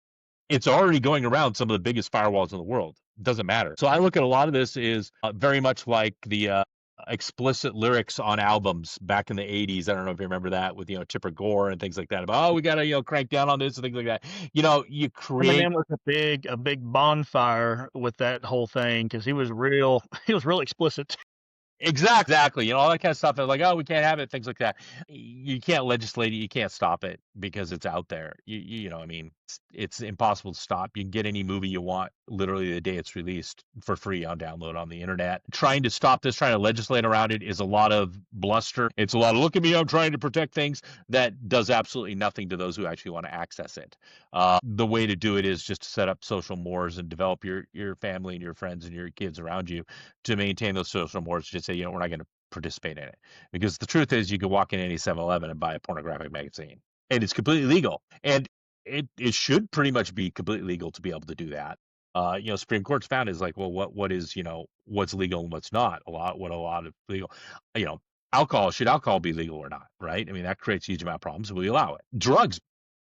it's already going around some of the biggest firewalls in the world. It doesn't matter. So I look at a lot of this is very much like the explicit lyrics on albums back in the 80s. I don't know if you remember that with, Tipper Gore and things like that about, oh, we got to, crank down on this and things like that. You create. Eminem was a big bonfire with that whole thing because he was real he was real explicit. Exactly. All that kind of stuff. They're like, oh, we can't have it, things like that. You can't legislate it. You can't stop it because it's out there. I mean, it's impossible to stop. You can get any movie you want literally the day it's released for free on download on the internet. Trying to stop this, trying to legislate around it is a lot of bluster. It's a lot of, look at me, I'm trying to protect things. That does absolutely nothing to those who actually want to access it. The way to do it is just to set up social mores and develop your family and your friends and your kids around you to maintain those social mores. Just say, we're not going to participate in it. Because the truth is, you can walk in any 7-Eleven and buy a pornographic magazine, and it's completely legal. And it should pretty much be completely legal to be able to do that. Supreme Court's found is like, well, what is, what's legal and what's not. A lot of legal, you know, should alcohol be legal or not, right? I mean, that creates a huge amount of problems. We allow it. Drugs,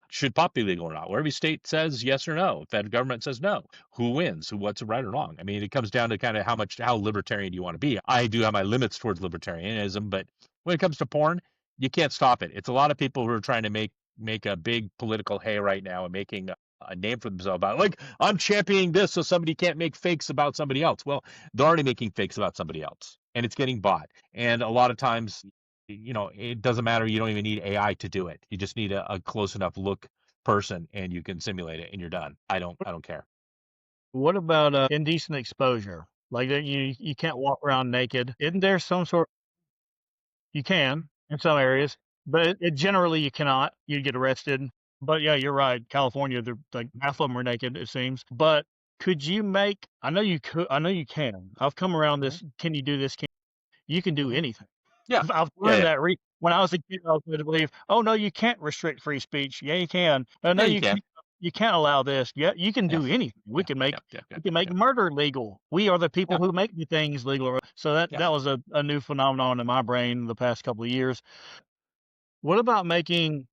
should pot be legal or not? Where every state says yes or no. Federal government says no. Who wins? What's right or wrong? I mean, it comes down to kind of how libertarian do you want to be. I do have my limits towards libertarianism, but when it comes to porn, you can't stop it. It's a lot of people who are trying to make a big political hay right now and making a name for themselves about, like, I'm championing this so somebody can't make fakes about somebody else. Well, they're already making fakes about somebody else, and it's getting bought. And a lot of times, it doesn't matter. You don't even need AI to do it. You just need a close enough look person, and you can simulate it, and you're done. I don't care. What about indecent exposure? Like you can't walk around naked. Isn't there some sort? You can in some areas, but generally you cannot. You get arrested. But yeah, you're right. California, they're like half of them are naked, it seems. But could you make? I know you could. I know you can. I've come around Mhm, this. Can you do this? You can do mhm. anything. Yeah. I've Yeah, learned yeah. that when I was a kid, I was led to believe, "Oh, no, you can't restrict free speech." Yeah, you can. No, Yeah, you you can. can't. You can't allow this. Yeah, you can Yeah. do anything. Yeah. Yeah. Yeah. Yeah. We can make Yeah. murder legal. We are the people Yeah. who make the things legal. So Yeah. that was a new phenomenon in my brain the past couple of years. What about making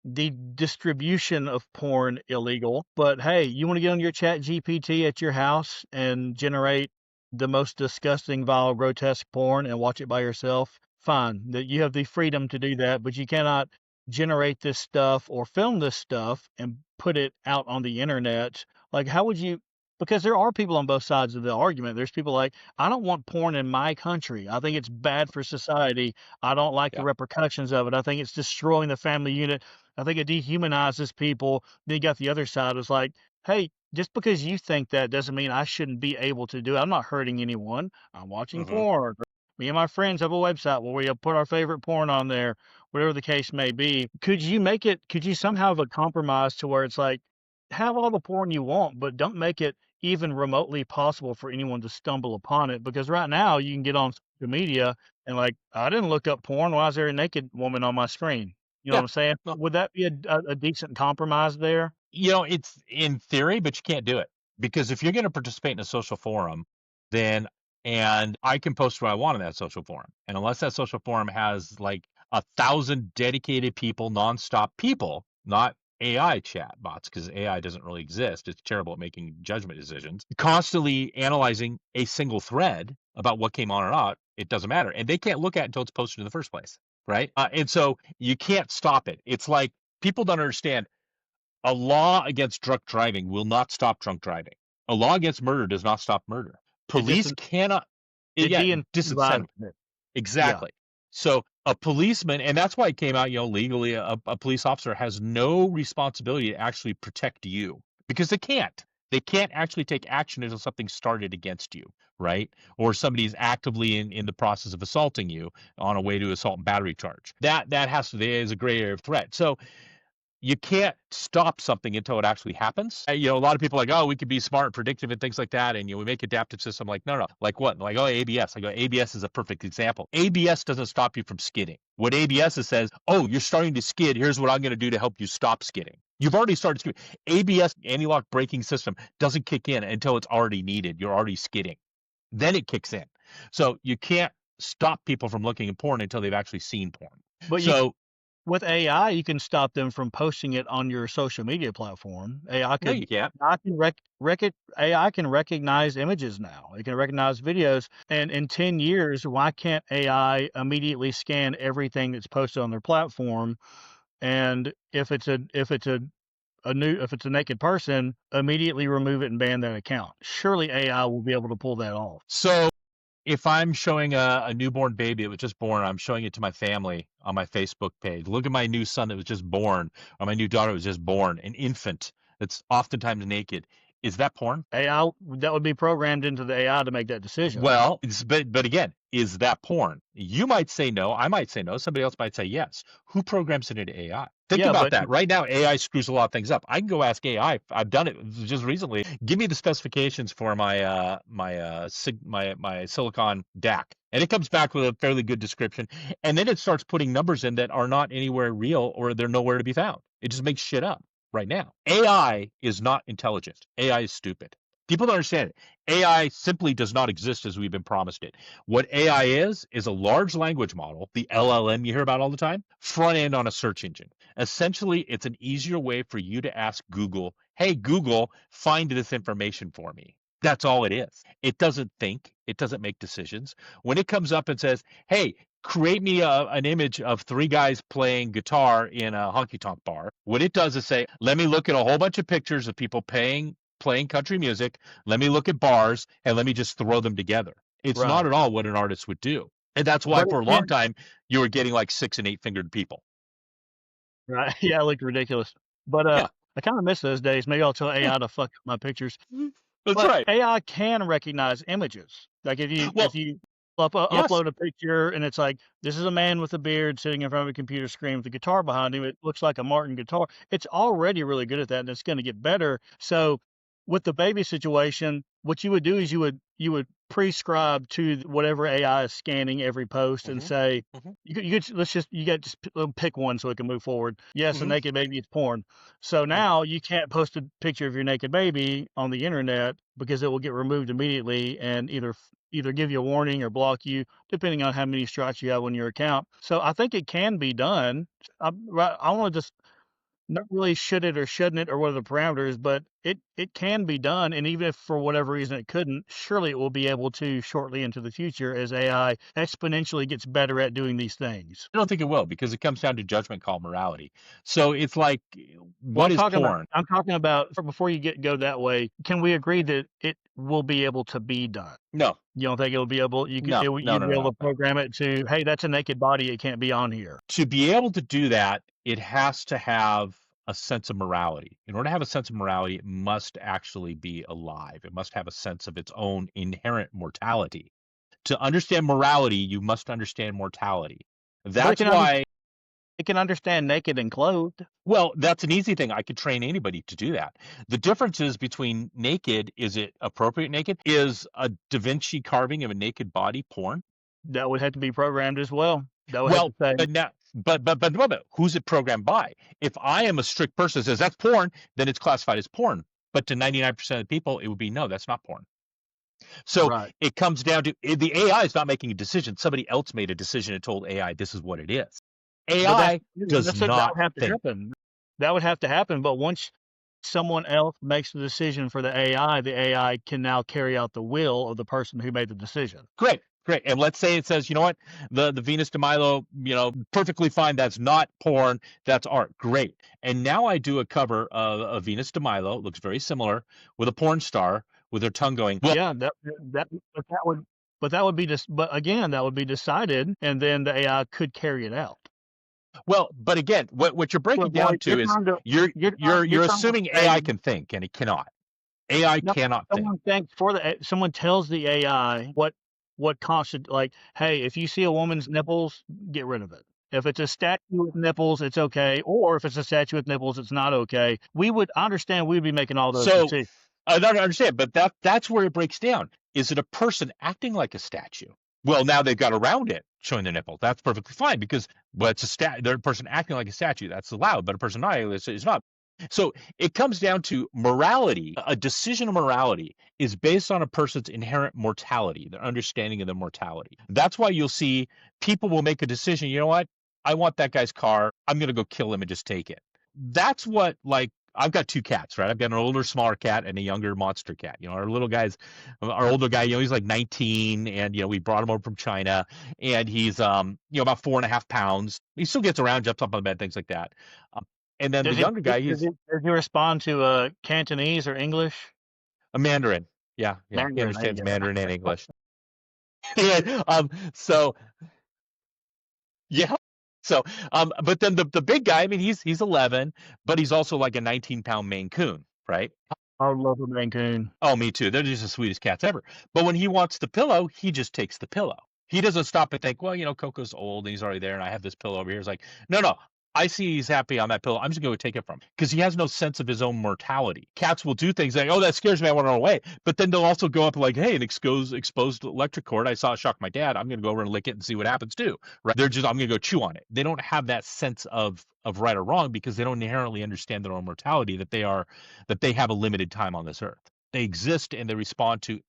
the distribution of porn illegal? But hey, you want to get on your chat GPT at your house and generate the most disgusting, vile, grotesque porn and watch it by yourself? Fine. That you have the freedom to do that, but you cannot generate this stuff or film this stuff and put it out on the internet. Like, how would you? Because there are people on both sides of the argument. There's people like, I don't want porn in my country. I think it's bad for society. I don't like the Yeah. repercussions of it. I think it's destroying the family unit. I think it dehumanizes people. Then you got the other side. It's like, hey, just because you think that doesn't mean I shouldn't be able to do it. I'm not hurting anyone. I'm watching Hmm. porn. Me and my friends have a website where we put our favorite porn on there, whatever the case may be. Could you somehow have a compromise to where it's like, have all the porn you want, but don't make it even remotely possible for anyone to stumble upon it? Because right now you can get on social media and like, I didn't look up porn. Why is there a naked woman on my screen? You know what Yeah. I'm saying? No. Would that be a decent compromise there? It's in theory, but you can't do it because if you're going to participate in a social forum, then and I can post what I want in that social forum, and unless that social forum has like 1,000 dedicated people, nonstop people, not AI chat bots, because AI doesn't really exist. It's terrible at making judgment decisions. Constantly analyzing a single thread about what came on or not, it doesn't matter, and they can't look at it until it's posted in the first place, right? And so you can't stop it. It's like people don't understand a law against drunk driving will not stop drunk driving. A law against murder does not stop murder. It Police just cannot, it yeah, de-incentivizes disincentive. it. Yeah, Exactly. So a policeman, and that's why it came out, legally, a police officer has no responsibility to actually protect you because they can't. They can't actually take action until something's started against you, right? Or somebody's actively in the process of assaulting you on a way to assault and battery charge. That has to, there is a gray area of threat. So you can't stop something until it actually happens. A lot of people are like, oh, we could be smart and predictive and things like that. And we make adaptive system. Like, no, no. Like what? Like, oh, ABS. I go, ABS is a perfect example. ABS doesn't stop you from skidding. What ABS is says, oh, you're starting to skid. Here's what I'm going to do to help you stop skidding. You've already started skidding. ABS, anti-lock braking system, doesn't kick in until it's already needed. You're already skidding. Then it kicks in. So you can't stop people from looking at porn until they've actually seen porn. but you So with AI, you can stop them from posting it on your social media platform. no, you can't. AI can recognize images now. It can recognize videos. And in 10 years, why can't AI immediately scan everything that's posted on their platform? And if it's a naked person, immediately remove it and ban that account. Surely AI will be able to pull that off. So if I'm showing a newborn baby that was just born, I'm showing it to my family on my Facebook page. Look at my new son that was just born, or my new daughter that was just born, an infant that's oftentimes naked. Is that porn? AI that would be programmed into the AI to make that decision. Well, but again, is that porn? You might say no. I might say no. Somebody else might say yes. Who programs it into AI? Think Yeah, about but that. Right now, AI screws a lot of things up. I can go ask AI. I've done it just recently. Give me the specifications for my silicon DAC, and it comes back with a fairly good description. And then it starts putting numbers in that are not anywhere real or they're nowhere to be found. It just makes shit up right now. AI is not intelligent. AI is stupid. People don't understand it. AI simply does not exist as we've been promised it. What AI is a large language model, the LLM you hear about all the time, front end on a search engine. Essentially, it's an easier way for you to ask Google, hey, Google, find this information for me. That's all it is. It doesn't think, it doesn't make decisions. When it comes up and says, hey, create me an image of three guys playing guitar in a honky tonk bar, what it does is say, let me look at a whole bunch of pictures of people playing country music. Let me look at bars and let me just throw them together. It's not right. at all what an artist would do. And that's why But it for a long can't. time you were getting like 6 and 8 fingered people. Right. Yeah, it looked ridiculous. But Yeah. I kind of miss those days. Maybe I'll tell Yeah. AI to fuck up my pictures. That's But right. AI can recognize images. Like if Well, you yes. upload a picture and it's like this is a man with a beard sitting in front of a computer screen with a guitar behind him. It looks like a Martin guitar. It's already really good at that, and it's going to get better. So with the baby situation, what you would do is you would prescribe to whatever AI is scanning every post and Hmm. say, Hmm. let's just you got to pick one so it can move forward. Yes, a Hmm. naked baby is porn. So now you can't post a picture of your naked baby on the internet because it will get removed immediately and either give you a warning or block you depending on how many strikes you have on your account. So I think it can be done. I want to just not really should it or shouldn't it or what are the parameters, but it can be done. And even if for whatever reason it couldn't, surely it will be able to shortly into the future as AI exponentially gets better at doing these things. I don't think it will because it comes down to judgment call morality. So it's like, Well, what is porn? I'm talking about before you go that way. Can we agree that it will be able to be done? No, You don't think it'll be able? no, no, You'd no, be no, able to no. program it to, hey, that's a naked body. It can't be on here. To be able to do that, it has to have a sense of morality. In order to have a sense of morality, it must actually be alive. It must have a sense of its own inherent mortality. To understand morality, you must understand mortality. But That's why, it can understand naked and clothed. well, that's an easy thing. I could train anybody to do that. The difference is between naked, is it appropriate naked? Is a Da Vinci carving of a naked body porn? That would have to be programmed as well. That would have Well, to say, but now, but who's it programmed by? If I am a strict person that says that's porn, then it's classified as porn. But to 99% of the people, it would be no, that's not porn. So right. it comes down to the AI is not making a decision. Somebody else made a decision and told AI this is what it is. But AI does that not would have to think. happen. That would have to happen. But once someone else makes the decision for the AI can now carry out the will of the person who made the decision. Great, great. And let's say it says, you know what, the Venus de Milo, perfectly fine. That's not porn. That's art. Great. And now I do a cover of Venus de Milo. It looks very similar with a porn star with her tongue going. Well, Yeah, that but that would be just but again that would be decided, and then the AI could carry it out. but again, what you're Well, breaking boy, down to is you're you're trying to assuming AI say can think, and it cannot. AI no, cannot think. someone tells the AI what constitute like, hey, if you see a woman's nipples, get rid of it. If it's a statue with nipples, it's okay, or if it's a statue with nipples, it's not okay. I understand we'd be making all those So decisions. I don't understand, but that's where it breaks down. Is it a person acting like a statue? Well, now they've got around it showing their nipple. That's perfectly fine because well, it's they're a person acting like a statue. That's allowed, but a person not is not. So it comes down to morality. A decision of morality is based on a person's inherent mortality, their understanding of their mortality. That's why you'll see people will make a decision. You know what? I want that guy's car. I'm going to go kill him and just take it. That's what, like, I've got two cats, right? I've got an older, smaller cat and a younger monster cat. Our older guy, he's like 19, and we brought him over from China, and he's about 4.5 pounds. He still gets around, jumps up on the bed, things like that. And then the younger guy, he's Does he respond to Cantonese or English? a Mandarin. Yeah, yeah, he Mandarin, there you understands go. Mandarin and English. Yeah, so yeah. So, but then the big guy, I mean, he's 11, but he's also like a 19-pound Maine Coon, right? I love a Maine Coon. Oh, me too. They're just the sweetest cats ever. But when he wants the pillow, he just takes the pillow. He doesn't stop and think, well, Coco's old and he's already there, and I have this pillow over here. It's like, no, no. I see he's happy on that pillow. I'm just going to take it from him because he has no sense of his own mortality. Cats will do things like, oh, that scares me. I want to run away. But then they'll also go up like, hey, an exposed electric cord. I saw it shock my dad. I'm going to go over and lick it and see what happens too. Right? I'm going to go chew on it. They don't have that sense of right or wrong because they don't inherently understand their own mortality, that they have a limited time on this earth. They exist and they respond to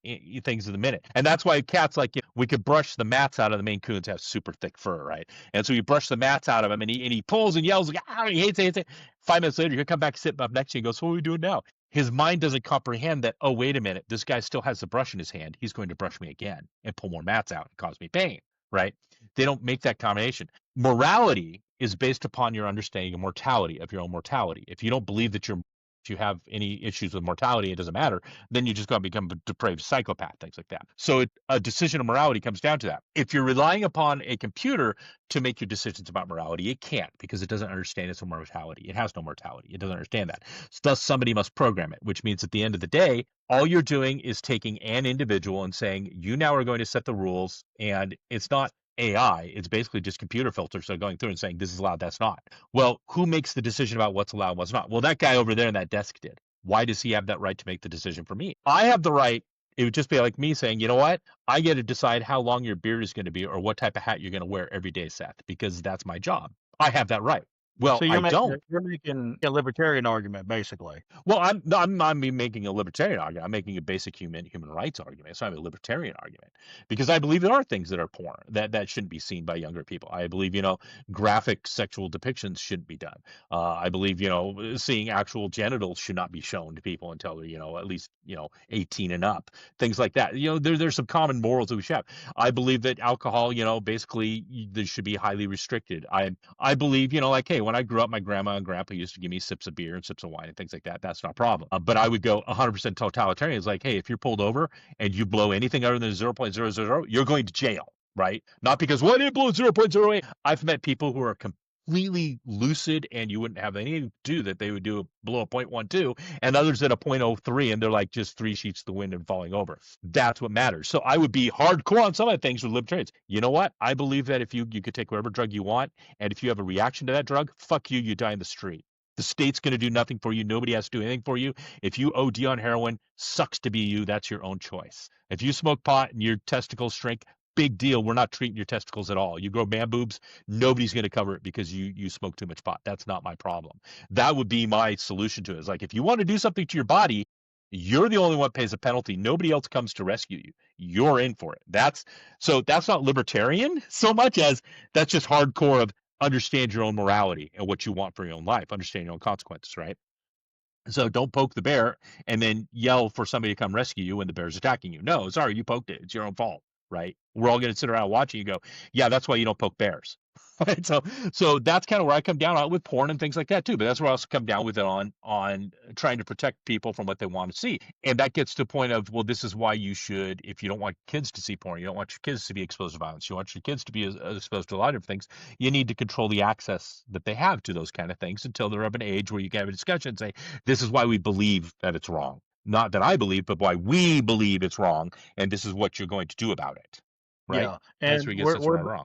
things in the minute. And that's why cats, like, we could brush the mats out of the Maine Coons, have super thick fur, right? And so you brush the mats out of him, and he pulls and yells, like, he hates it. 5 minutes later, he'll come back, sit up next to you and goes, what are we doing now? His mind doesn't comprehend that, oh, wait a minute, this guy still has the brush in his hand. He's going to brush me again and pull more mats out and cause me pain, right? They don't make that combination. Morality is based upon your understanding of mortality, of your own mortality. If you don't believe that if you have any issues with mortality, it doesn't matter, then you just got to become a depraved psychopath, things like that. So a decision of morality comes down to that. If you're relying upon a computer to make your decisions about morality, it can't because it doesn't understand its own mortality. It has no mortality. It doesn't understand that. Thus, somebody must program it, which means at the end of the day, all you're doing is taking an individual and saying, you now are going to set the rules, and it's not AI, it's basically just computer filters. So going through and saying this is allowed, that's not. Well, who makes the decision about what's allowed, what's not? Well, that guy over there in that desk did. Why does he have that right to make the decision for me? I have the right. It would just be like me saying, you know what? I get to decide how long your beard is going to be or what type of hat you're going to wear every day, Seth, because that's my job. I have that right. Well, So I don't. you're making a libertarian argument, basically. Well, I'm not making a libertarian argument. I'm making a basic human rights argument. So I'm a libertarian argument because I believe there are things that are porn that shouldn't be seen by younger people. I believe graphic sexual depictions shouldn't be done. I believe seeing actual genitals should not be shown to people until they're at least 18 and up. Things like that. There's some common morals that we should have. I believe that alcohol, basically there should be highly restricted. I believe, like, hey, when I grew up, my grandma and grandpa used to give me sips of beer and sips of wine and things like that. That's not a problem. But I would go 100% totalitarian. It's like, hey, if you're pulled over and you blow anything other than 0.000, you're going to jail, right? Not because, well, I didn't blow 0.08. I've met people who are completely lucid and you wouldn't have anything to do that they would do below a 0.12 and others at a 0.03 and they're like just 3 sheets to the wind and falling over. That's what matters. So I would be hardcore on some of the things with libertarians. You know what? I believe that if you could take whatever drug you want and if you have a reaction to that drug, fuck you, you die in the street. The state's going to do nothing for you. Nobody has to do anything for you. If you OD on heroin, sucks to be you. That's your own choice. If you smoke pot and your testicles shrink, big deal. We're not treating your testicles at all. You grow man boobs, nobody's going to cover it because you smoke too much pot. That's not my problem. That would be my solution to it. It's like if you want to do something to your body, you're the only one pays a penalty. Nobody else comes to rescue you. You're in for it. That's not libertarian so much as that's just hardcore of understand your own morality and what you want for your own life. Understand your own consequences, right? So don't poke the bear and then yell for somebody to come rescue you when the bear's attacking you. No, sorry, you poked it. It's your own fault, right? We're all going to sit around watching you go, yeah, that's why you don't poke bears. Right? So that's kind of where I come down on with porn and things like that too. But that's where I also come down with it on trying to protect people from what they want to see. And that gets to the point of, well, this is why you should, if you don't want kids to see porn, you don't want your kids to be exposed to violence, you want your kids to be exposed to a lot of things, you need to control the access that they have to those kind of things until they're of an age where you can have a discussion and say, this is why we believe that it's wrong. Not that I believe, but why we believe it's wrong, and this is what you're going to do about it. Right? Yeah, That's and where you get sense right or wrong.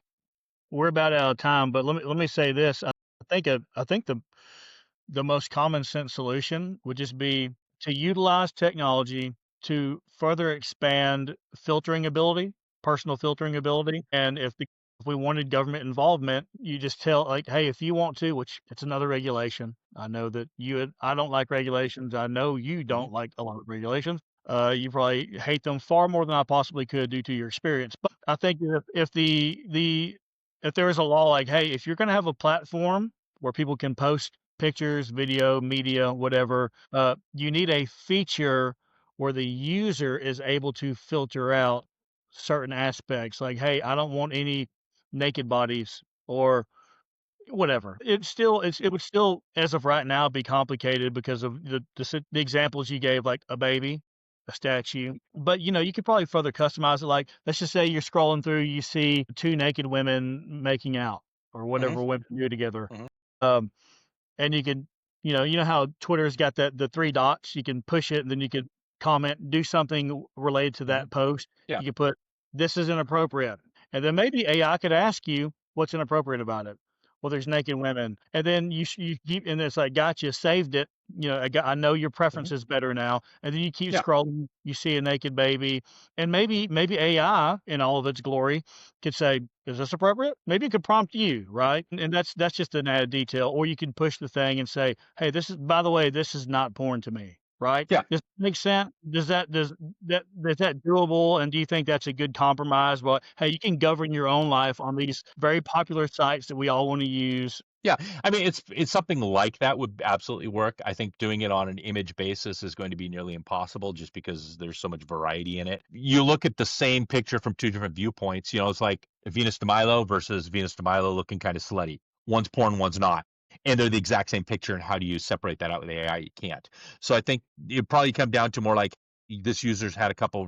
we're about out of time, but let me say this. I think the most common sense solution would just be to utilize technology to further expand filtering ability, personal filtering ability. And if we wanted government involvement, you just tell like, hey, if you want to, which it's another regulation. I know that I don't like regulations. I know you don't like a lot of regulations. You probably hate them far more than I possibly could due to your experience. But I think if there is a law like, hey, if you're going to have a platform where people can post pictures, video, media, whatever, you need a feature where the user is able to filter out certain aspects. Like, hey, I don't want any naked bodies or whatever. It would still, as of right now, be complicated because of the examples you gave, like a baby, a statue. But you could probably further customize it. Like, let's just say you're scrolling through, you see two naked women making out or whatever women do together. Um, and you can, you know how Twitter's got the three dots. You can push it, and then you can comment, do something related to that post. Yeah. You can put, this is inappropriate, and then maybe AI could ask you what's inappropriate about it. Well, there's naked women, and then you keep, and it's like, gotcha, saved it. I know your preference is better now, and then you keep scrolling. You see a naked baby, and maybe AI in all of its glory could say, is this appropriate? Maybe it could prompt you, right? And that's just an added detail. Or you can push the thing and say, hey, by the way, this is not porn to me, right? Yeah. Does that make sense? Is that doable? And do you think that's a good compromise? Well, hey, you can govern your own life on these very popular sites that we all want to use. Yeah, I mean, it's something like that would absolutely work. I think doing it on an image basis is going to be nearly impossible just because there's so much variety in it. You look at the same picture from two different viewpoints. It's like Venus de Milo versus Venus de Milo looking kind of slutty. One's porn, one's not. And they're the exact same picture. And how do you separate that out with AI? You can't. So I think it probably come down to more like this user's had a couple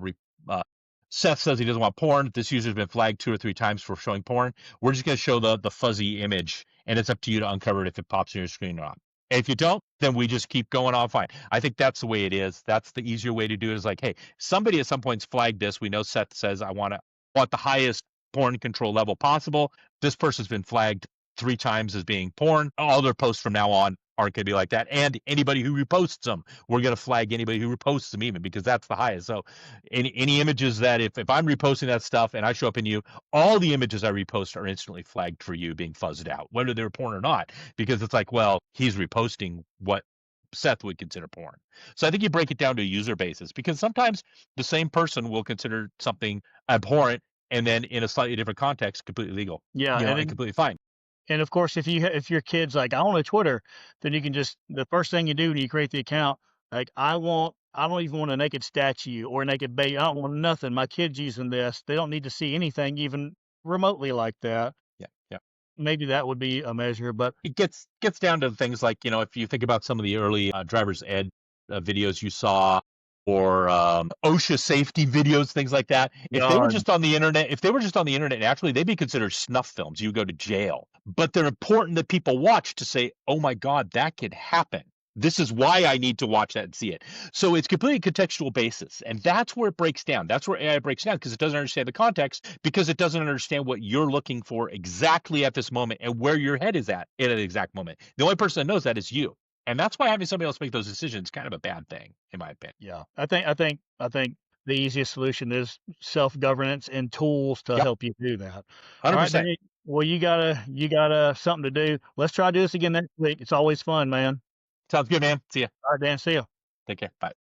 Seth says he doesn't want porn. This user's been flagged 2 or 3 times for showing porn. We're just going to show the fuzzy image, and it's up to you to uncover it if it pops in your screen or not. And if you don't, then we just keep going on fine. I think that's the way it is. That's the easier way to do it. Is like, hey, somebody at some point's flagged this. We know Seth says I want the highest porn control level possible. This person's been flagged 3 times as being porn. All their posts from now on aren't going to be like that. And anybody who reposts them, we're going to flag anybody who reposts them even because that's the highest. So any images that if I'm reposting that stuff and I show up in you, all the images I repost are instantly flagged for you being fuzzed out, whether they're porn or not, because it's like, well, he's reposting what Seth would consider porn. So I think you break it down to a user basis because sometimes the same person will consider something abhorrent and then in a slightly different context, completely legal, Yeah, and completely fine. and of course, if your kid's like, I want a Twitter, then you can just the first thing you do when you create the account, like I don't even want a naked statue or a naked baby. I don't want nothing. My kid's using this. They don't need to see anything even remotely like that. Yeah, yeah. Maybe that would be a measure, but It gets down to things like, if you think about some of the early driver's ed videos you saw, or OSHA safety videos, things like that. If they were God, just on the internet, naturally, they'd be considered snuff films. You go to jail, but they're important that people watch to say, "Oh my God, that could happen. This is why I need to watch that and see it." So it's completely contextual basis, and that's where it breaks down. That's where AI breaks down because it doesn't understand the context, because it doesn't understand what you're looking for exactly at this moment and where your head is at an exact moment. The only person that knows that is you. And that's why having somebody else make those decisions is kind of a bad thing, in my opinion. yeah. I think the easiest solution is self-governance and tools to Yep, help you do that. All right, 100%. Danny. Well, you gotta something to do. Let's try to do this again next week. It's always fun, man. Sounds good, man. See ya. All right, Dan. See ya. Take care. Bye.